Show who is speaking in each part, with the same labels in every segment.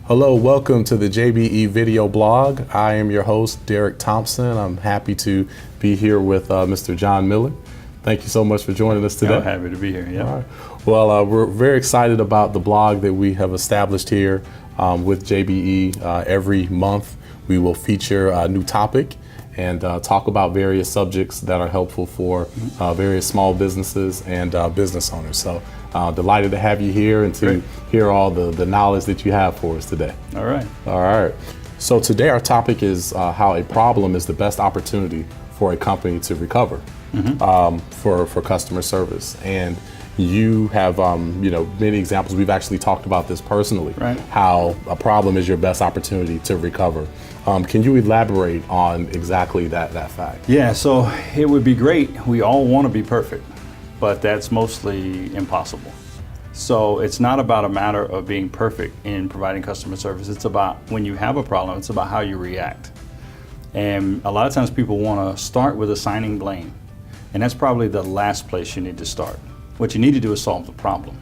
Speaker 1: Hello, welcome to the JBE video blog. I am your host, Derek Thompson. I'm happy to be here with Mr. John Miller. Thank you so much for joining us today.
Speaker 2: I'm happy to be here, yeah.
Speaker 1: All right. Well, we're very excited about the blog that we have established here with JBE. Every month we will feature a new topic and talk about various subjects that are helpful for various small businesses and business owners. So delighted to have you here and to hear all the knowledge that you have for us today.
Speaker 2: All right.
Speaker 1: All right. So today our topic is how a problem is the best opportunity for a company to recover for customer service. And you have many examples. We've actually talked about this personally, how a problem is your best opportunity to recover. Can you elaborate on exactly that fact?
Speaker 2: Yeah, so it would be great. We all want to be perfect, but that's mostly impossible. So it's not about a matter of being perfect in providing customer service. It's about when you have a problem, it's about how you react. And a lot of times people want to start with assigning blame. And that's probably the last place you need to start. What you need to do is solve the problem.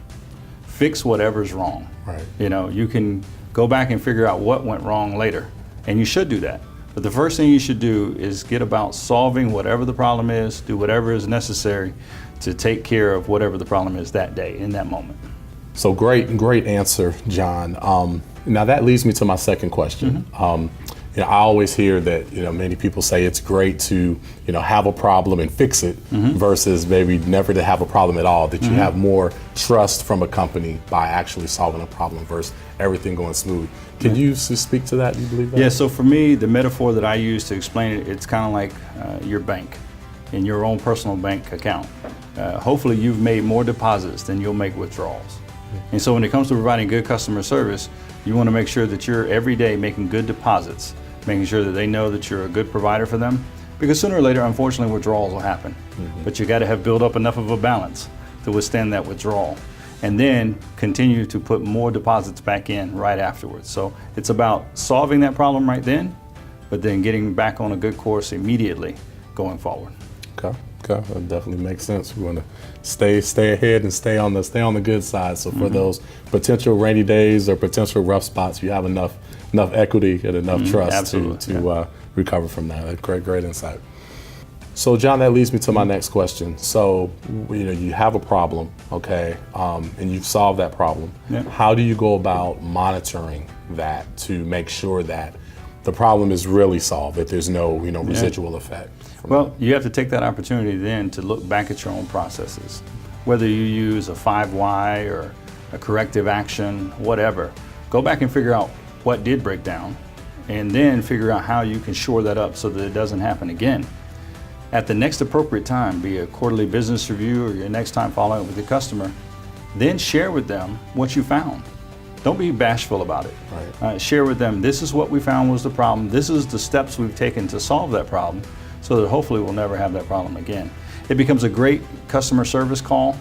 Speaker 2: Fix whatever's wrong.
Speaker 1: Right.
Speaker 2: You know, you can go back and figure out what went wrong later. And you should do that. But the first thing you should do is get about solving whatever the problem is, do whatever is necessary to take care of whatever the problem is that day, in that moment.
Speaker 1: So great answer, John. Now that leads me to my second question. I always hear that many people say it's great to have a problem and fix it versus maybe never to have a problem at all. That you have more trust from a company by actually solving a problem versus everything going smooth. Can you speak to that? Do you believe that?
Speaker 2: Yeah. So for me, the metaphor that I use to explain it, it's kind of like your bank, in your own personal bank account. Hopefully, you've made more deposits than you'll make withdrawals. And so when it comes to providing good customer service, you want to make sure that you're every day making good deposits, making sure that they know that you're a good provider for them. Because sooner or later, unfortunately, withdrawals will happen. But you got to have built up enough of a balance to withstand that withdrawal. And then continue to put more deposits back in right afterwards. So it's about solving that problem right then, but then getting back on a good course immediately going forward.
Speaker 1: Okay, that definitely makes sense. We want to stay ahead and stay on the good side. So for those potential rainy days or potential rough spots, you have enough equity and enough trust to recover from that. Great insight. So John, that leads me to my next question. So you have a problem, okay, and you've solved that problem. How do you go about monitoring that to make sure that the problem is really solved, that there's no residual effect?
Speaker 2: Well, you have to take that opportunity then to look back at your own processes. Whether you use a 5 or a corrective action, whatever, go back and figure out what did break down and then figure out how you can shore that up so that it doesn't happen again. At the next appropriate time, be a quarterly business review or your next time following up with the customer, then share with them what you found. Don't be bashful about it. Share with them, this is what we found was the problem, this is the steps we've taken to solve that problem, so that hopefully we'll never have that problem again. It becomes a great customer service call,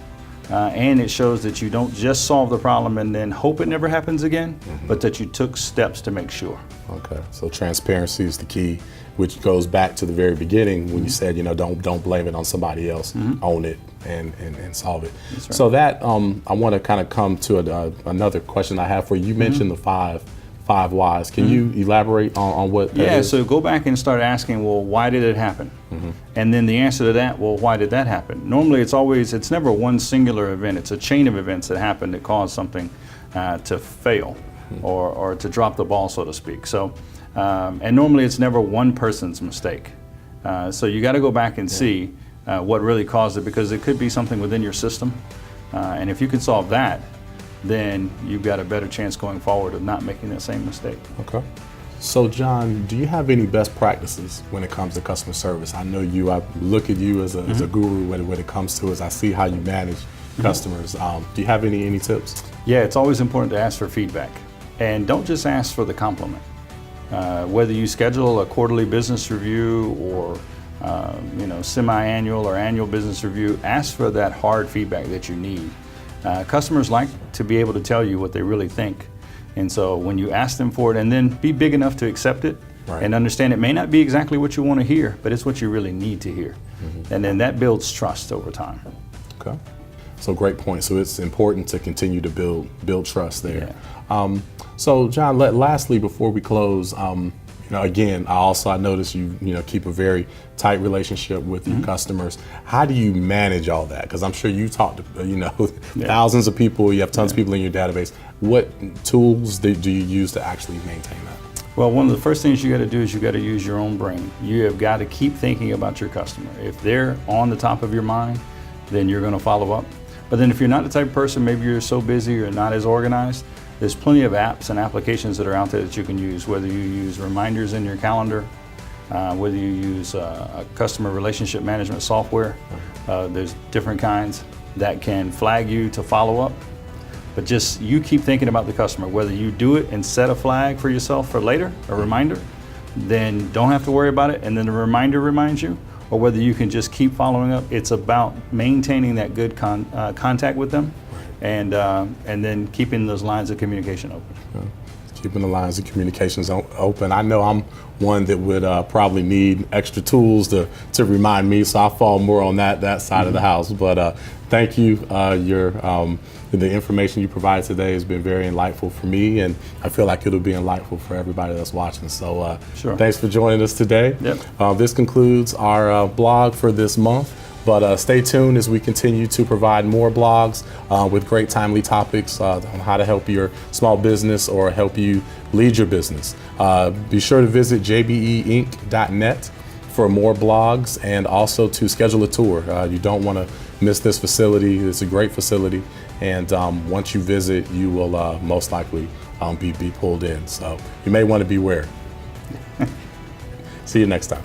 Speaker 2: and it shows that you don't just solve the problem and then hope it never happens again, but that you took steps to make sure. Okay,
Speaker 1: so transparency is the key, which goes back to the very beginning when you said, don't blame it on somebody else, own it and solve it.
Speaker 2: That's right.
Speaker 1: So that, I want to kind of come to another question I have for you. You mentioned the five whys. Can you elaborate on what that is?
Speaker 2: So go back and start asking, well, why did it happen? And then the answer to that, well, why did that happen? Normally it's never one singular event. It's a chain of events that happen that cause something to fail or to drop the ball, so to speak. So, and normally it's never one person's mistake. So you got to go back and see what really caused it, because it could be something within your system. And if you can solve that, then you've got a better chance going forward of not making that same mistake.
Speaker 1: Okay. So John, do you have any best practices when it comes to customer service? I know I look at you as a guru when it comes to it. I see how you manage customers. Do you have any tips?
Speaker 2: Yeah, it's always important to ask for feedback. And don't just ask for the compliment. Whether you schedule a quarterly business review or semi-annual or annual business review, ask for that hard feedback that you need. Customers like to be able to tell you what they really think. And so when you ask them for it, and then be big enough to accept it and understand it may not be exactly what you want to hear, but it's what you really need to hear. And then that builds trust over time.
Speaker 1: Okay. So great point. So it's important to continue to build trust there.
Speaker 2: Yeah.
Speaker 1: So John, lastly, before we close, again, I notice you keep a very tight relationship with your customers. How do you manage all that? Because I'm sure you talk to thousands of people. You have tons of people in your database. What tools do you use to actually maintain that?
Speaker 2: Well, one of the first things you got to do is you got to use your own brain. You have got to keep thinking about your customer. If they're on the top of your mind, then you're going to follow up. But then if you're not the type of person, maybe you're so busy or not as organized, there's plenty of apps and applications that are out there that you can use, whether you use reminders in your calendar, whether you use a customer relationship management software. There's different kinds that can flag you to follow up. But just you keep thinking about the customer, whether you do it and set a flag for yourself for later, a reminder, then don't have to worry about it, and then the reminder reminds you, or whether you can just keep following up. It's about maintaining that good contact with them, and then keeping those lines of communication open.
Speaker 1: Keeping the lines of communications open. I know I'm one that would probably need extra tools to remind me, so I fall more on that side of the house. But thank you. The information you provided today has been very enlightful for me, and I feel like it'll be enlightful for everybody that's watching. So
Speaker 2: Sure.
Speaker 1: Thanks for joining us today.
Speaker 2: Yep.
Speaker 1: This concludes our blog for this month. But stay tuned as we continue to provide more blogs with great timely topics on how to help your small business or help you lead your business. Be sure to visit jbeinc.net for more blogs and also to schedule a tour. You don't want to miss this facility. It's a great facility. And once you visit, you will most likely be pulled in. So you may want to beware. See you next time.